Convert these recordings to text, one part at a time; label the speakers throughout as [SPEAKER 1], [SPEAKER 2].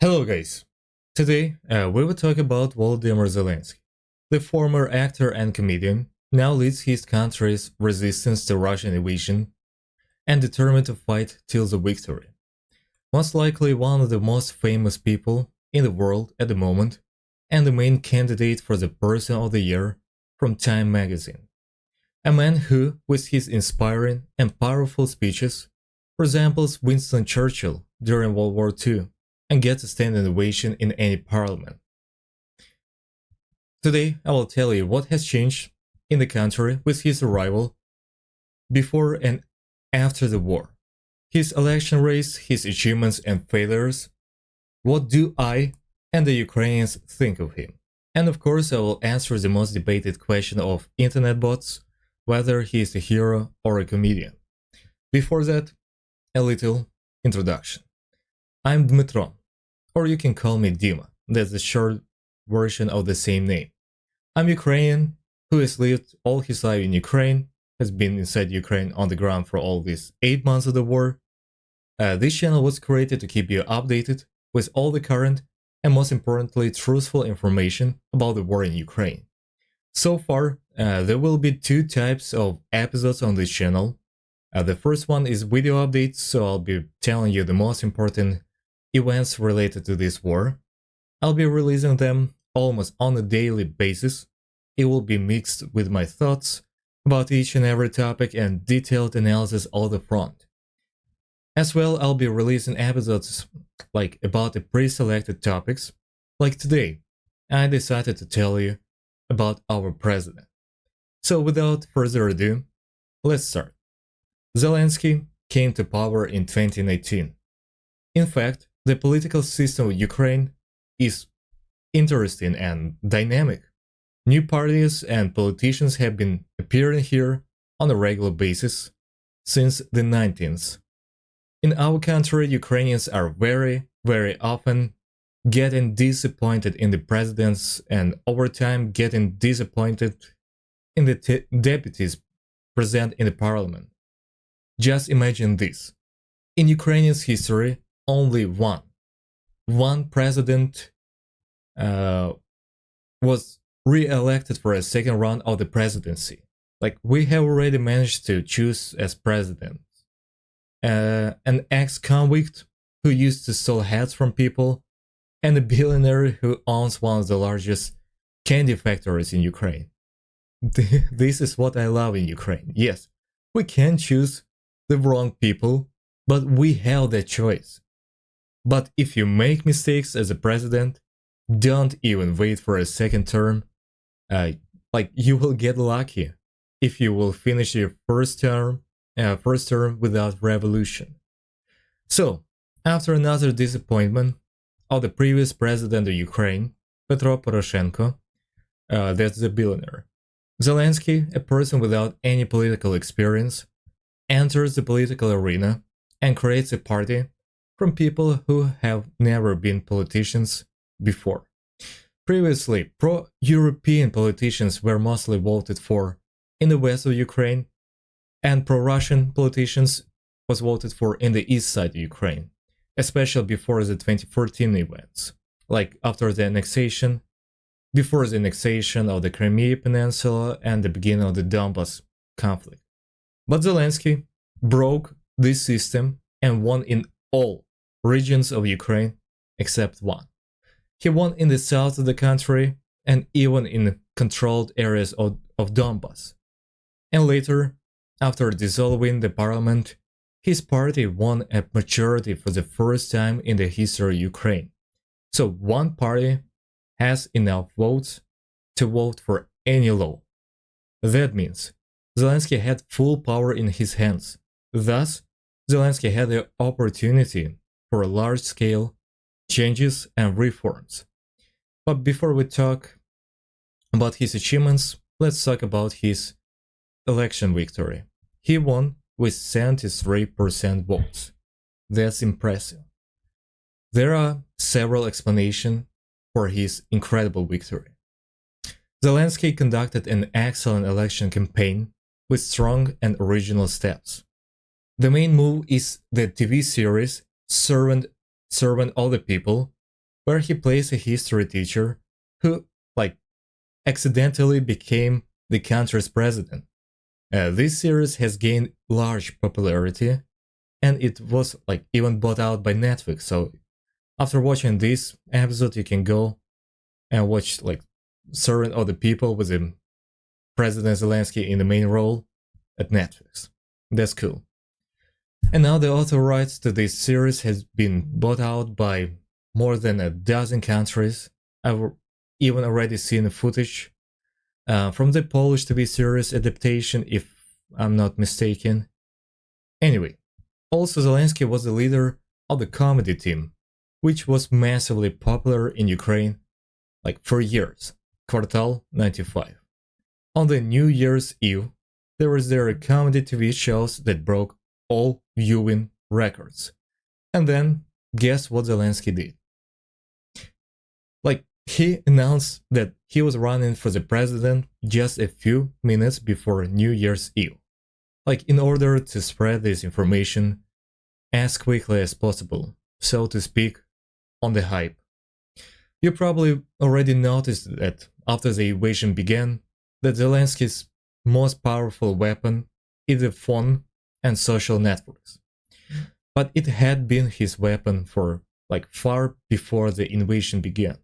[SPEAKER 1] Hello guys, today we will talk about Volodymyr Zelensky. The former actor and comedian now leads his country's resistance to Russian invasion and determined to fight till the victory. Most likely one of the most famous people in the world at the moment and the main candidate for the Person of the Year from Time magazine. A man who, with his inspiring and powerful speeches, resembles Winston Churchill during World War II and gets a standing ovation in any parliament. Today, I will tell you what has changed in the country with his arrival before and after the war, his election race, his achievements and failures, what do I and the Ukrainians think of him. And of course, I will answer the most debated question of internet bots, whether he is a hero or a comedian. Before that, a little introduction. I'm Dmitro, or you can call me Dima, that's the short version of the same name. I'm Ukrainian, who has lived all his life in Ukraine, has been inside Ukraine on the ground for all these 8 months of the war. This channel was created to keep you updated with all the current and most importantly truthful information about the war in Ukraine. So far, there will be 2 types of episodes on this channel. The first one is video updates, so I'll be telling you the most important events related to this war. I'll be releasing them almost on a daily basis. It will be mixed with my thoughts about each and every topic and detailed analysis all the front. As well, I'll be releasing episodes about the pre-selected topics. Like today, I decided to tell you about our president. So without further ado, let's start. Zelensky came to power in 2019. In fact, the political system of Ukraine is interesting and dynamic. New parties and politicians have been appearing here on a regular basis since the 19th. In our country, Ukrainians are very often getting disappointed in the presidents and over time getting disappointed in the deputies present in the parliament. Just imagine this. In Ukrainian's history, only one president was re-elected for a second round of the presidency. We have already managed to choose as president an ex-convict who used to steal hats from people and a billionaire who owns one of the largest candy factories in Ukraine. This is what I love in Ukraine. Yes, we can choose the wrong people, but we have that choice. But if you make mistakes as a president, don't even wait for a second term. You will get lucky if you will finish your first term without revolution. So, after another disappointment of the previous president of Ukraine, Petro Poroshenko, that's the billionaire, Zelensky, a person without any political experience, enters the political arena and creates a party from people who have never been politicians before. Previously, pro-European politicians were mostly voted for in the west of Ukraine, and pro-Russian politicians was voted for in the east side of Ukraine, especially before the 2014 events, after the annexation, before the annexation of the Crimea Peninsula and the beginning of the Donbas conflict. But Zelensky broke this system and won in all regions of Ukraine except one. He won in the south of the country and even in controlled areas of Donbas. And later, after dissolving the parliament, his party won a majority for the first time in the history of Ukraine. So one party has enough votes to vote for any law. That means Zelensky had full power in his hands. Thus, Zelensky had the opportunity for large-scale changes and reforms. But before we talk about his achievements, let's talk about his election victory. He won with 73% votes. That's impressive. There are several explanations for his incredible victory. Zelensky conducted an excellent election campaign with strong and original steps. The main move is the TV series Servant of the People, where he plays a history teacher who, like, accidentally became the country's president. This series has gained large popularity, and it was like even bought out by Netflix. So after watching this episode, you can go and watch like certain other people with the President Zelensky in the main role at Netflix. That's cool. And now the author rights to this series has been bought out by more than a dozen countries. I've even already seen footage from the Polish TV series adaptation, if I'm not mistaken. Anyway, also Zelensky was the leader of the comedy team, which was massively popular in Ukraine like for years. Kvartal 95. On the New Year's Eve, there was their comedy TV shows that broke all viewing records. And then, guess what Zelensky did? Like, he announced that he was running for the president just a few minutes before New Year's Eve. Like, in order to spread this information as quickly as possible, so to speak, on the hype. You probably already noticed that after the invasion began, that Zelensky's most powerful weapon is the phone and social networks. But it had been his weapon for like far before the invasion began.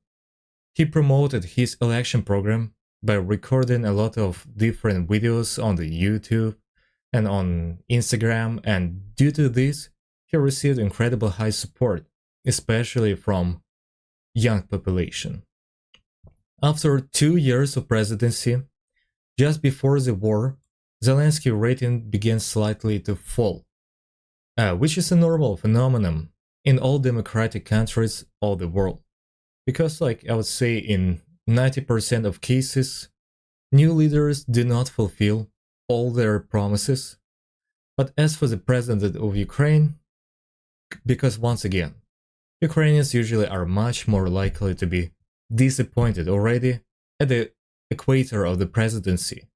[SPEAKER 1] He promoted his election program by recording a lot of different videos on the YouTube and on Instagram, and due to this, he received incredible high support, especially from young population. After 2 years of presidency, just before the war, Zelensky rating began slightly to fall, which is a normal phenomenon in all democratic countries of the world. Because like I would say in 90% of cases, new leaders do not fulfill all their promises. But as for the president of Ukraine, because once again, Ukrainians usually are much more likely to be disappointed already at the equator of the presidency.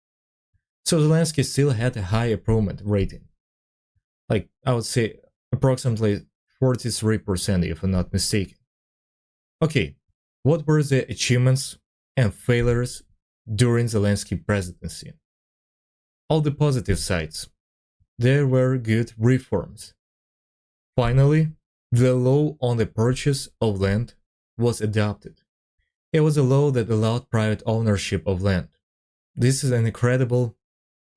[SPEAKER 1] So Zelensky still had a high approval rating. Like, I would say approximately 43% if I'm not mistaken. Okay, what were the achievements and failures during Zelensky presidency? All the positive sides. There were good reforms. Finally, the law on the purchase of land was adopted. It was a law that allowed private ownership of land. This is an incredible,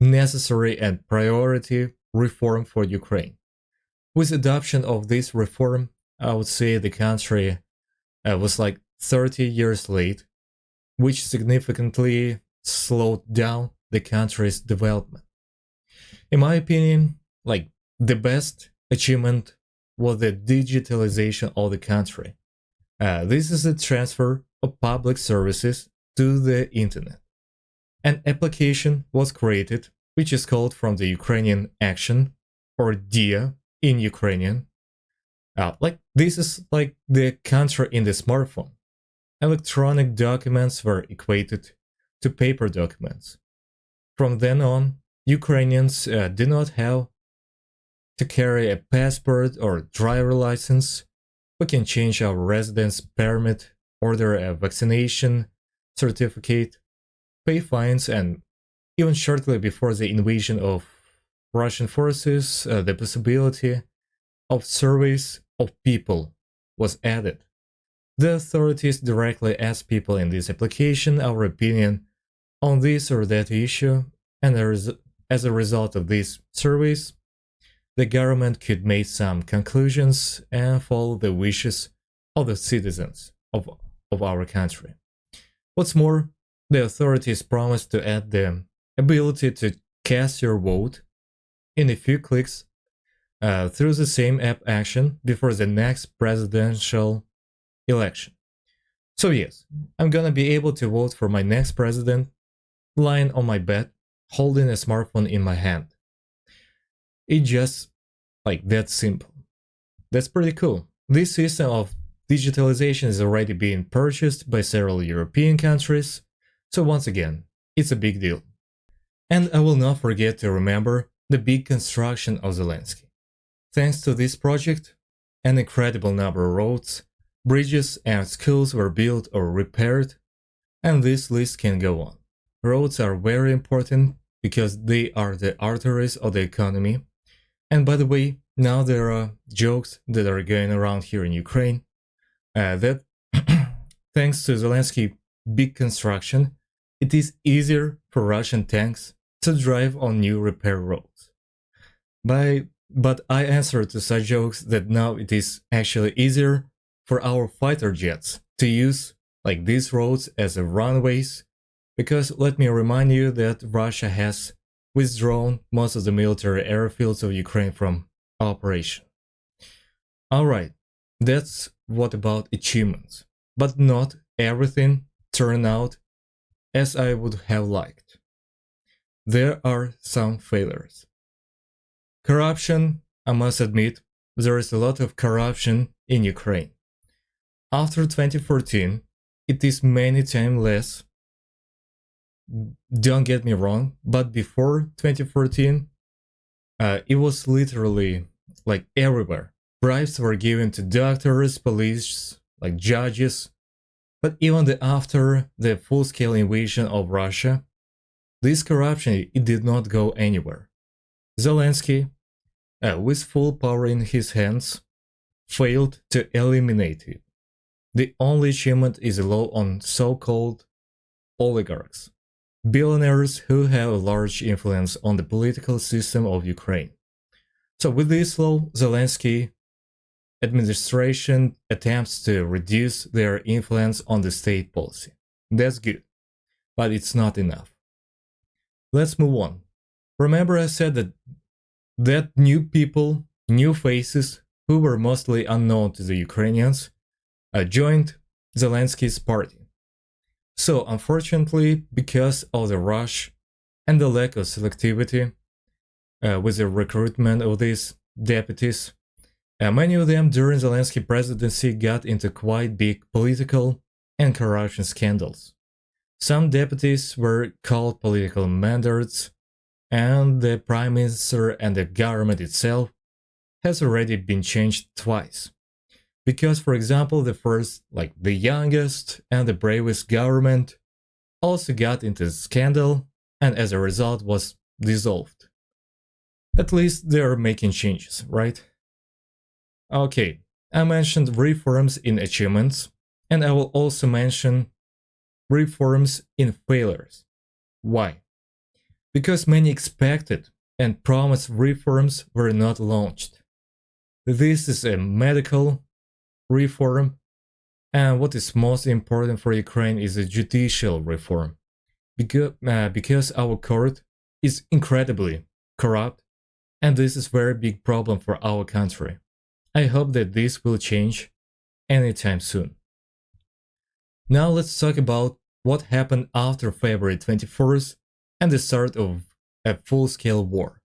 [SPEAKER 1] necessary and priority reform for Ukraine. With adoption of this reform, I would say the country was like 30 years late, which significantly slowed down the country's development. In my opinion, like the best achievement was the digitalization of the country. This is the transfer of public services to the internet. An application was created, which is called from the Ukrainian action, or DIA in Ukrainian. Like this is like the country in the smartphone. Electronic documents were equated to paper documents. From then on, Ukrainians did not have to carry a passport or driver license. We can change our residence permit, order a vaccination certificate, pay fines, and even shortly before the invasion of Russian forces, the possibility of surveys of people was added. The authorities directly asked people in this application our opinion on this or that issue, and as a result of these surveys, the government could make some conclusions and follow the wishes of the citizens of our country. What's more, the authorities promised to add the ability to cast your vote in a few clicks through the same app action before the next presidential election. So yes, I'm gonna be able to vote for my next president lying on my bed, holding a smartphone in my hand. It's just like that simple. That's pretty cool. This system of digitalization is already being purchased by several European countries, so once again, it's a big deal. And I will not forget to remember the big construction of Zelensky. Thanks to this project, an incredible number of roads Bridges and schools were built or repaired, and this list can go on. Roads are very important because they are the arteries of the economy. And by the way, now there are jokes that are going around here in Ukraine that thanks to Zelensky big construction, it is easier for Russian tanks to drive on new repair roads. But I answer to such jokes that now it is actually easier for our fighter jets to use like these roads as a runways, because let me remind you that Russia has withdrawn most of the military airfields of Ukraine from operation. Alright, that's what about achievements, but not everything turned out as I would have liked. There are some failures. Corruption, I must admit, there is a lot of corruption in Ukraine. After 2014, it is many times less. Don't get me wrong, but before 2014, it was literally like everywhere. Bribes were given to doctors, police, like judges. But even after the full-scale invasion of Russia, this corruption it did not go anywhere. Zelensky, with full power in his hands, failed to eliminate it. The only achievement is a law on so-called oligarchs, billionaires who have a large influence on the political system of Ukraine. So with this law, Zelensky administration attempts to reduce their influence on the state policy. That's good, but it's not enough. Let's move on. Remember I said that new people, new faces, who were mostly unknown to the Ukrainians, joined Zelensky's party. So unfortunately, because of the rush and the lack of selectivity with the recruitment of these deputies, many of them during Zelensky presidency got into quite big political and corruption scandals. Some deputies were called political mandarts, and the prime minister and the government itself has already been changed twice. Because, for example, the youngest and the bravest government also got into a scandal and as a result was dissolved. At least they are making changes, right? Okay, I mentioned reforms in achievements, and I will also mention reforms in failures. Why? Because many expected and promised reforms were not launched. This is a medical reform, and what is most important for Ukraine is a judicial reform, because our court is incredibly corrupt, and this is a very big problem for our country. I hope that this will change anytime soon. Now let's talk about what happened after February 24th and the start of a full-scale war.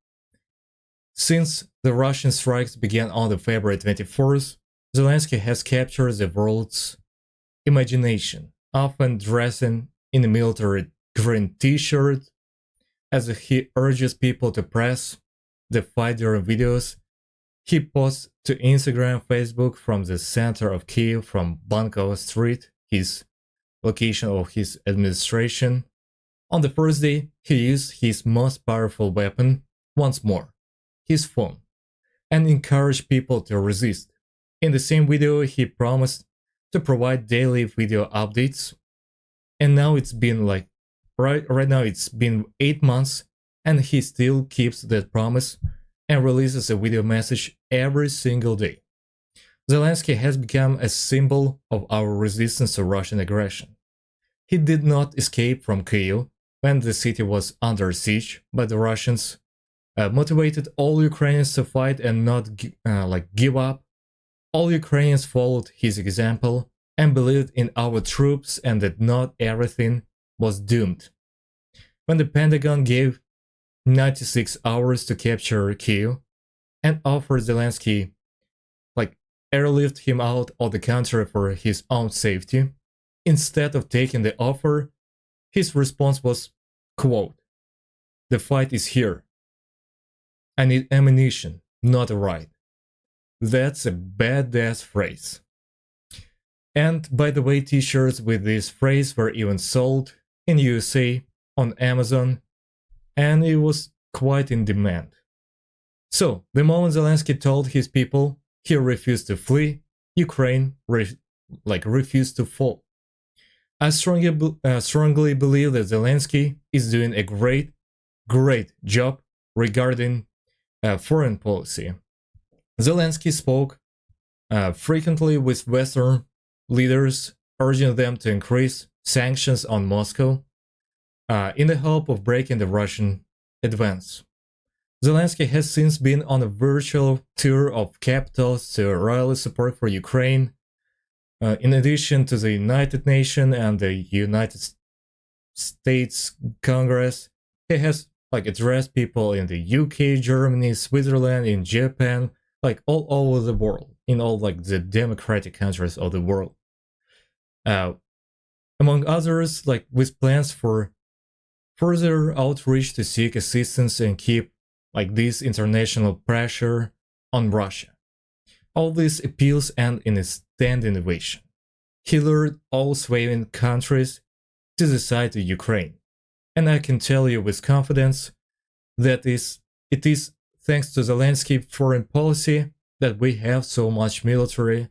[SPEAKER 1] Since the Russian strikes began on the February 24th, Zelensky has captured the world's imagination, often dressing in a military green t-shirt, as he urges people to press the fight during videos. He posts to Instagram, Facebook from the center of Kyiv, from Bankova Street, his location of his administration. On the first day, he used his most powerful weapon once more, his phone, and encouraged people to resist. In the same video, he promised to provide daily video updates, and now it's been right now it's been 8 months, and he still keeps that promise and releases a video message every single day. Zelensky has become a symbol of our resistance to Russian aggression. He did not escape from Kyiv when the city was under siege by the Russians, motivated all Ukrainians to fight and not give up. All Ukrainians followed his example and believed in our troops and that not everything was doomed. When the Pentagon gave 96 hours to capture Kyiv and offered Zelensky airlift him out of the country for his own safety, instead of taking the offer, his response was, quote, "The fight is here. I need ammunition, not a ride." That's a badass phrase. And by the way, t-shirts with this phrase were even sold in USA on Amazon, and it was quite in demand. So, the moment Zelensky told his people he refused to flee, Ukraine refused to fall. I strongly believe that Zelensky is doing a great job regarding foreign policy. Zelensky spoke frequently with Western leaders, urging them to increase sanctions on Moscow in the hope of breaking the Russian advance. Zelensky has since been on a virtual tour of capitals to rally support for Ukraine. In addition to the United Nations and the United States Congress, he has addressed people in the UK, Germany, Switzerland, in Japan, all over the world, in all the democratic countries of the world. Among others, with plans for further outreach to seek assistance and keep this international pressure on Russia. All these appeals end in a stand invasion. He lured all swaying countries to the side of Ukraine. And I can tell you with confidence that it is thanks to Zelensky's foreign policy that we have so much military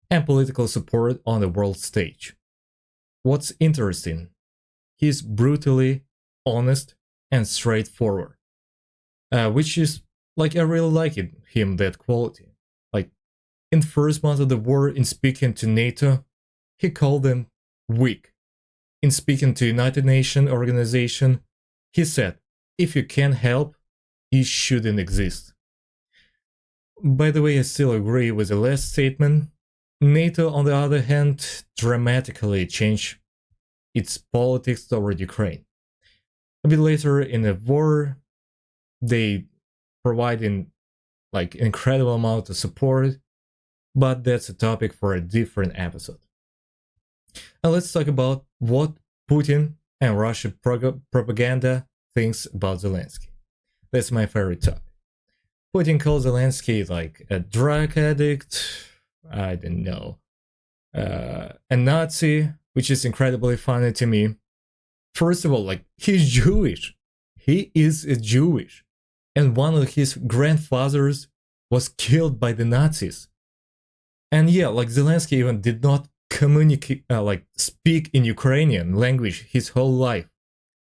[SPEAKER 1] and political support on the world stage. What's interesting, he's brutally honest and straightforward, which is I really like him, that quality. In the first month of the war, in speaking to NATO, he called them weak. In speaking to United Nations organization, he said, if you can't help, you shouldn't exist. By the way, I still agree with the last statement. NATO, on the other hand, dramatically changed its politics toward Ukraine. A bit later in the war, they provided incredible amount of support, but that's a topic for a different episode. And let's talk about what Putin and Russian propaganda thinks about Zelensky. That's my favorite topic. Putin calls Zelensky a drug addict, I don't know, a Nazi, which is incredibly funny to me. First of all, he's Jewish. He is Jewish. And one of his grandfathers was killed by the Nazis. And yeah, Zelensky even did not communicate, speak in Ukrainian language his whole life.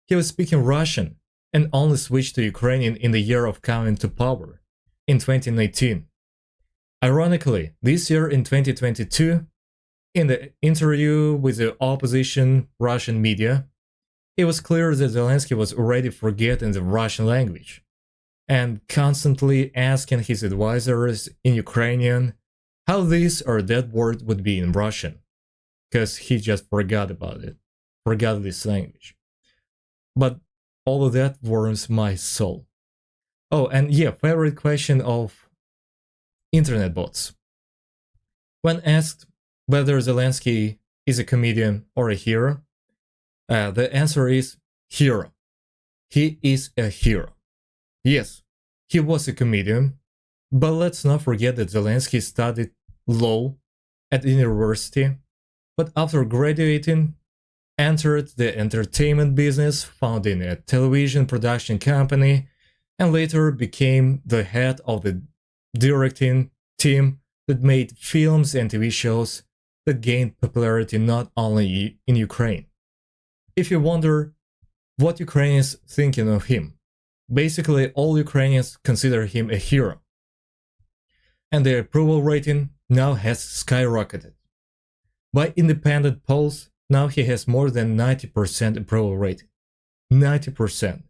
[SPEAKER 1] He was speaking Russian and only switched to Ukrainian in the year of coming to power, in 2019. Ironically, this year in 2022, in the interview with the opposition Russian media, it was clear that Zelensky was already forgetting the Russian language and constantly asking his advisors in Ukrainian how this or that word would be in Russian, because he just forgot about it, forgot this language. But all of that warms my soul. Oh, and yeah, favorite question of internet bots. When asked whether Zelensky is a comedian or a hero, the answer is hero. He is a hero. Yes, he was a comedian, but let's not forget that Zelensky studied law at university, but after graduating, entered the entertainment business, founding a television production company, and later became the head of the directing team that made films and TV shows that gained popularity not only in Ukraine. If you wonder what Ukrainians thinking of him, basically all Ukrainians consider him a hero. And their approval rating now has skyrocketed. By independent polls, now he has more than 90% approval rating. 90%.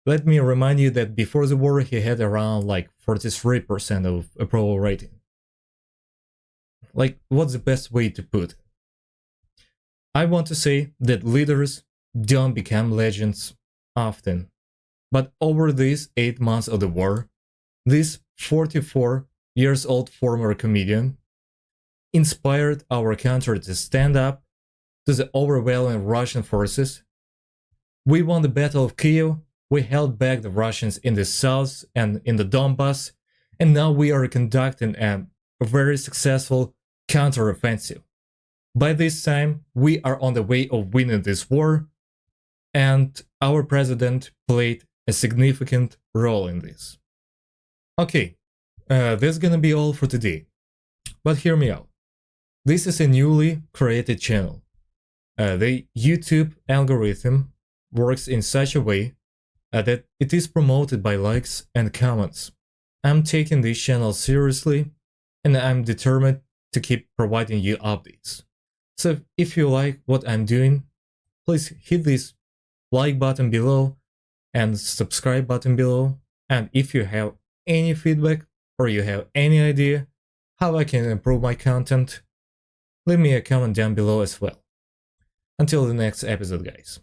[SPEAKER 1] Let me remind you that before the war he had around 43% of approval rating. What's the best way to put it? I want to say that leaders don't become legends often, but over these 8 months of the war, this 44 years old former comedian inspired our country to stand up to the overwhelming Russian forces. We won the Battle of Kyiv, we held back the Russians in the south and in the Donbass, and now we are conducting a very successful counteroffensive. By this time, we are on the way of winning this war, and our president played a significant role in this. Okay, that's gonna be all for today. But hear me out. This is a newly created channel. The YouTube algorithm works in such a way that it is promoted by likes and comments. I'm taking this channel seriously, and I'm determined to keep providing you updates. So if you like what I'm doing, please hit this like button below and subscribe button below. And if you have any feedback or you have any idea how I can improve my content, leave me a comment down below as well. Until the next episode, guys.